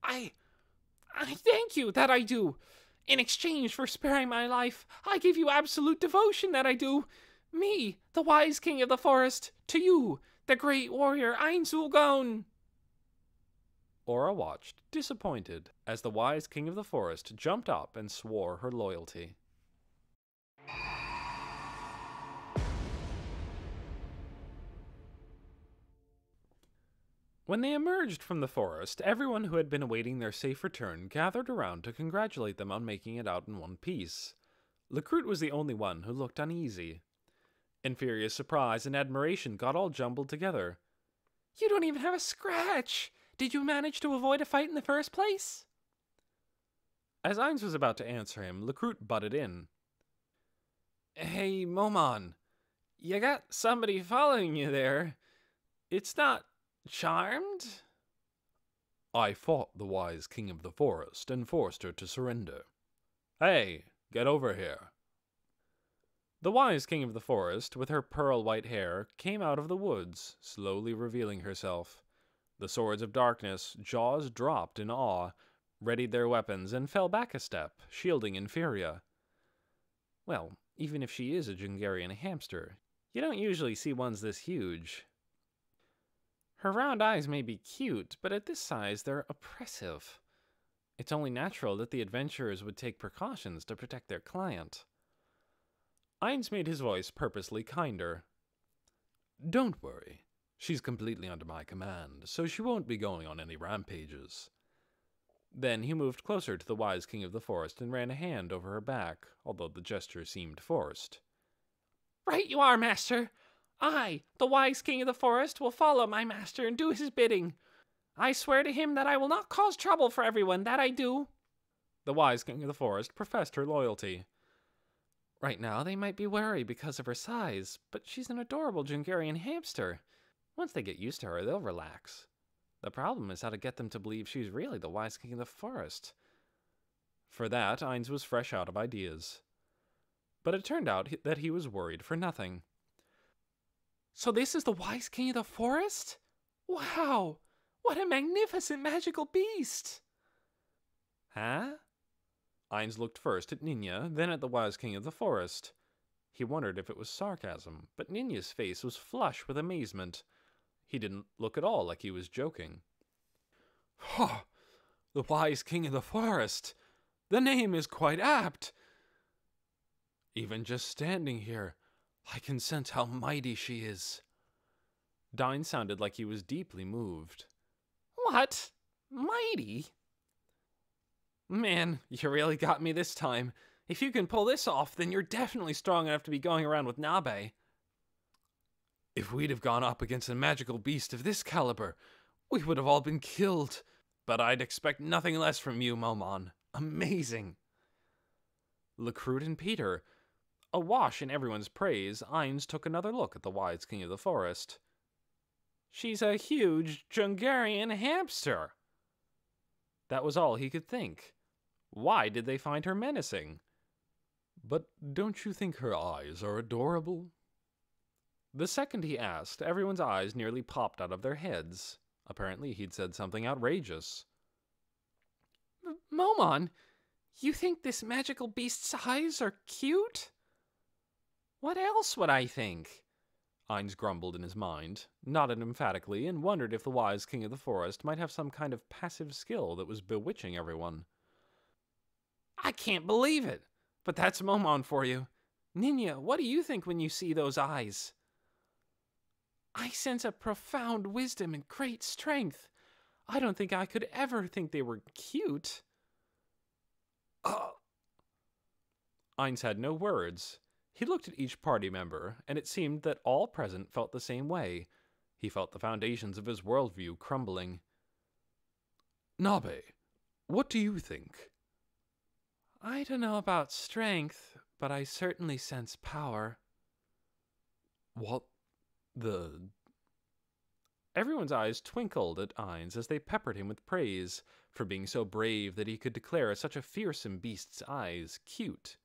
[SPEAKER 1] I thank you, that I do. In exchange for sparing my life, I give you absolute devotion, that I do. Me, the wise king of the forest, to you, the great warrior Ainzul Gone. Aura watched, disappointed, as the wise king of the forest jumped up and swore her loyalty. When they emerged from the forest, everyone who had been awaiting their safe return gathered around to congratulate them on making it out in one piece. Lecruit was the only one who looked uneasy. In furious surprise and admiration got all jumbled together. You don't even have a scratch! Did you manage to avoid a fight in the first place? As Ainz was about to answer him, Lecruit butted in. Hey, Momon, you got somebody following you there. It's not charmed?
[SPEAKER 2] I fought the wise king of the forest and forced her to surrender.
[SPEAKER 1] Hey, get over here. The wise king of the forest, with her pearl-white hair, came out of the woods, slowly revealing herself. The swords of darkness, jaws dropped in awe, readied their weapons, and fell back a step, shielding Inferia. Well, even if she is a Jungarian hamster, you don't usually see ones this huge. Her round eyes may be cute, but at this size they're oppressive. It's only natural that the adventurers would take precautions to protect their client. Ainz made his voice purposely kinder.
[SPEAKER 2] Don't worry. She's completely under my command, so she won't be going on any rampages.
[SPEAKER 1] Then he moved closer to the wise king of the forest and ran a hand over her back, although the gesture seemed forced. Right you are, master. I, the wise king of the forest, will follow my master and do his bidding. I swear to him that I will not cause trouble for everyone, that I do. The wise king of the forest professed her loyalty. Right now they might be wary because of her size, but she's an adorable Jungarian hamster. Once they get used to her, they'll relax. The problem is how to get them to believe she's really the wise king of the forest. For that, Ainz was fresh out of ideas. But it turned out that he was worried for nothing. So this is the wise king of the forest? Wow! What a magnificent magical beast! Huh? Ainz looked first at Nina, then at the wise king of the forest. He wondered if it was sarcasm, but Nina's face was flush with amazement. He didn't look at all like he was joking. Oh, the wise king of the forest! The name is quite apt! Even just standing here, I can sense how mighty she is. Dine sounded like he was deeply moved. What? Mighty? Man, you really got me this time. If you can pull this off, then you're definitely strong enough to be going around with Nabe. If we'd have gone up against a magical beast of this caliber, we would have all been killed. But I'd expect nothing less from you, Momon. Amazing. Lecruit and Peter, awash in everyone's praise, Ainz took another look at the wise king of the forest. She's a huge Jungarian hamster. That was all he could think. Why did they find her menacing?
[SPEAKER 2] But don't you think her eyes are adorable?
[SPEAKER 1] The second he asked, everyone's eyes nearly popped out of their heads. Apparently he'd said something outrageous. Momon, you think this magical beast's eyes are cute? What else would I think? Ainz grumbled in his mind, nodded emphatically, and wondered if the wise king of the forest might have some kind of passive skill that was bewitching everyone. I can't believe it, but that's Momon for you. Nina, what do you think when you see those eyes? I sense a profound wisdom and great strength. I don't think I could ever think they were cute. Ainz had no words. He looked at each party member, and it seemed that all present felt the same way. He felt the foundations of his worldview crumbling.
[SPEAKER 2] Nabe, what do you think?
[SPEAKER 1] I don't know about strength, but I certainly sense power.
[SPEAKER 2] What the...
[SPEAKER 1] Everyone's eyes twinkled at Ainz as they peppered him with praise for being so brave that he could declare such a fearsome beast's eyes cute.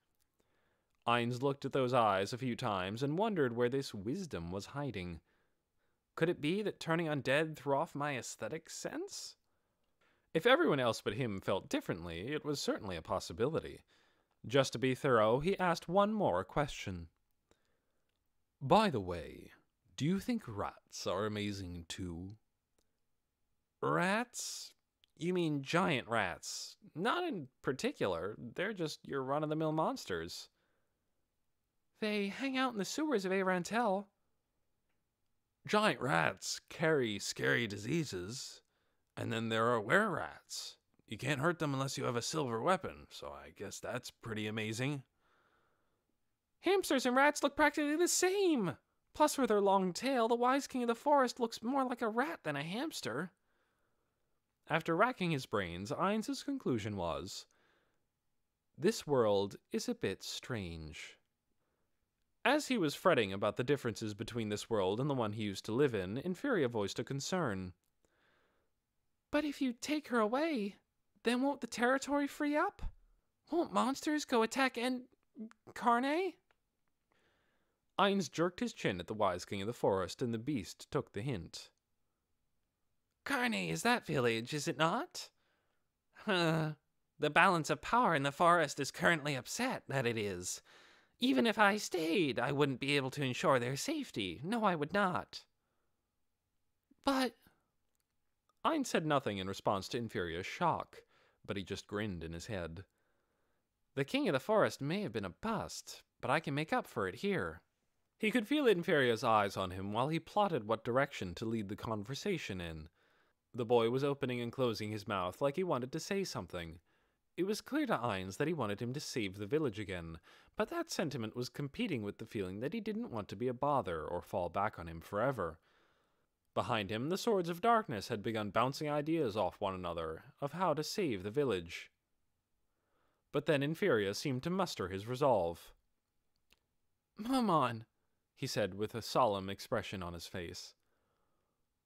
[SPEAKER 1] Ainz looked at those eyes a few times and wondered where this wisdom was hiding. Could it be that turning undead threw off my aesthetic sense? If everyone else but him felt differently, it was certainly a possibility. Just to be thorough, he asked one more question.
[SPEAKER 2] By the way, do you think rats are amazing too?
[SPEAKER 1] Rats? You mean giant rats? Not in particular. They're just your run-of-the-mill monsters. They hang out in the sewers of Arantel.
[SPEAKER 2] Giant rats carry scary diseases. And then there are were-rats. You can't hurt them unless you have a silver weapon, so I guess that's pretty amazing.
[SPEAKER 1] Hamsters and rats look practically the same. Plus, with her long tail, the wise king of the forest looks more like a rat than a hamster. After racking his brains, Ainz's conclusion was, this world is a bit strange. As he was fretting about the differences between this world and the one he used to live in, Inferia voiced a concern. But if you take her away, then won't the territory free up? Won't monsters go attack Kugane? Ainz jerked his chin at the wise king of the forest, and the beast took the hint. Kugane is that village, is it not? The balance of power in the forest is currently upset, that it is. Even if I stayed, I wouldn't be able to ensure their safety. No, I would not. But... Ainz said nothing in response to Inferia's shock, but he just grinned in his head. The king of the forest may have been a bust, but I can make up for it here. He could feel Inferia's eyes on him while he plotted what direction to lead the conversation in. The boy was opening and closing his mouth like he wanted to say something. It was clear to Ainz that he wanted him to save the village again, but that sentiment was competing with the feeling that he didn't want to be a bother or fall back on him forever. Behind him, the swords of darkness had begun bouncing ideas off one another of how to save the village. But then Inferia seemed to muster his resolve. Momon, he said with a solemn expression on his face.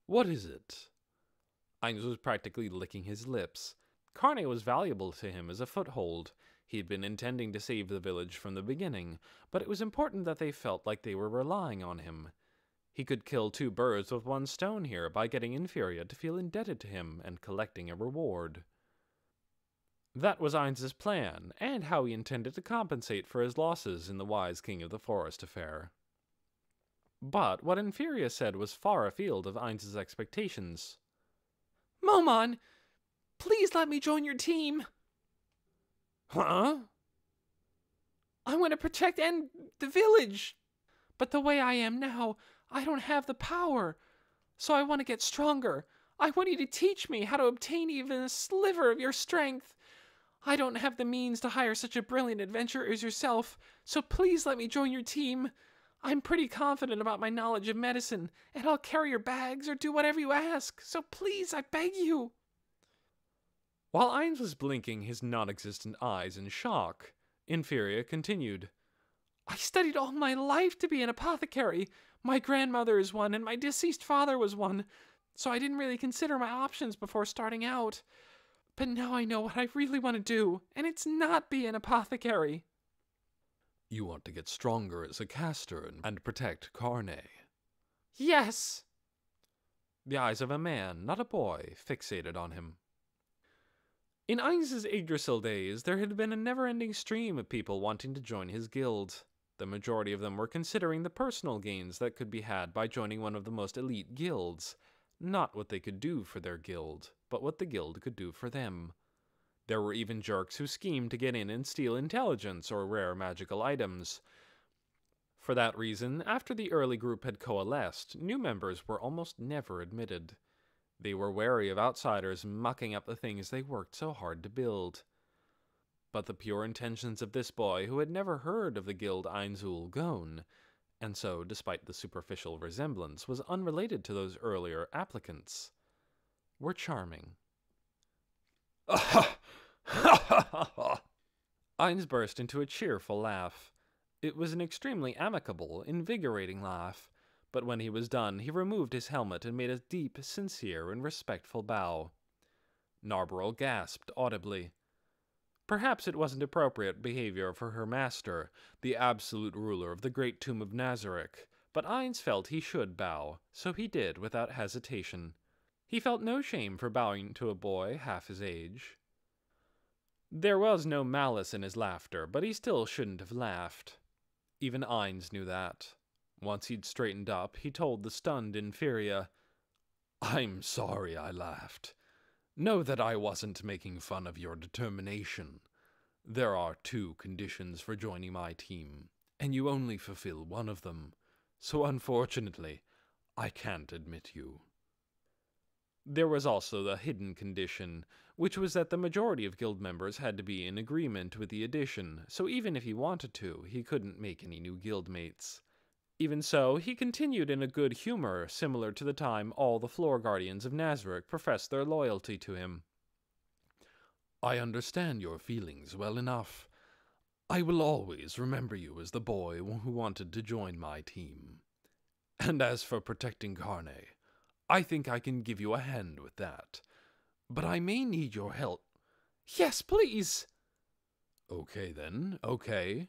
[SPEAKER 1] What is it? Ainz was practically licking his lips. Kugane was valuable to him as a foothold. He had been intending to save the village from the beginning, but it was important that they felt like they were relying on him. He could kill two birds with one stone here by getting Inferia to feel indebted to him and collecting a reward. That was Ainz's plan, and how he intended to compensate for his losses in the Wise King of the Forest affair. But what Inferia said was far afield of Ainz's expectations. Momon, please let me join your team. Huh? I want to protect the village. But the way I am now, I don't have the power. So I want to get stronger. I want you to teach me how to obtain even a sliver of your strength. I don't have the means to hire such a brilliant adventurer as yourself, so please let me join your team. I'm pretty confident about my knowledge of medicine, and I'll carry your bags or do whatever you ask, so please, I beg you. While Ainz was blinking his non-existent eyes in shock, Inferia continued. I studied all my life to be an apothecary. My grandmother is one, and my deceased father was one, so I didn't really consider my options before starting out. But now I know what I really want to do, and it's not be an apothecary.
[SPEAKER 2] You want to get stronger as a caster and protect Kugane.
[SPEAKER 1] Yes.
[SPEAKER 2] The eyes of a man, not a boy, fixated on him.
[SPEAKER 1] In Ainz's Yggdrasil days, there had been a never-ending stream of people wanting to join his guild. The majority of them were considering the personal gains that could be had by joining one of the most elite guilds. Not what they could do for their guild, but what the guild could do for them. There were even jerks who schemed to get in and steal intelligence or rare magical items. For that reason, after the early group had coalesced, new members were almost never admitted. They were wary of outsiders mucking up the things they worked so hard to build. But the pure intentions of this boy, who had never heard of the guild Ainzul Gone, and so, despite the superficial resemblance, was unrelated to those earlier applicants, were charming. Ainz burst into a cheerful laugh. It was an extremely amicable, invigorating laugh, but when he was done, he removed his helmet and made a deep, sincere, and respectful bow. Narberl gasped audibly. Perhaps it wasn't appropriate behavior for her master, the absolute ruler of the great tomb of Nazarick, but Ainz felt he should bow, so he did without hesitation. He felt no shame for bowing to a boy half his age. There was no malice in his laughter, but he still shouldn't have laughed. Even Ainz knew that. Once he'd straightened up, he told the stunned Inferia, I'm sorry I laughed. Know that I wasn't making fun of your determination. There are 2 conditions for joining my team, and you only fulfill one of them, so unfortunately, I can't admit you. There was also the hidden condition, which was that the majority of guild members had to be in agreement with the addition, so even if he wanted to, he couldn't make any new guildmates. Even so, he continued in a good humor, similar to the time all the floor guardians of Nazarick professed their loyalty to him.
[SPEAKER 2] I understand your feelings well enough. I will always remember you as the boy who wanted to join my team. And as for protecting Kugane, I think I can give you a hand with that. But I may need your help.
[SPEAKER 1] Yes, please!
[SPEAKER 2] Okay then, okay.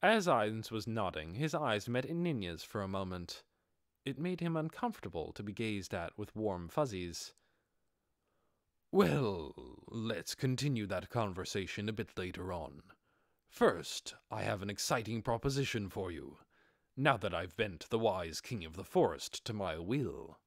[SPEAKER 1] As Ines was nodding, his eyes met Ninya's for a moment. It made him uncomfortable to be gazed at with warm fuzzies.
[SPEAKER 2] Well, let's continue that conversation a bit later on. First, I have an exciting proposition for you, now that I've bent the wise king of the forest to my will.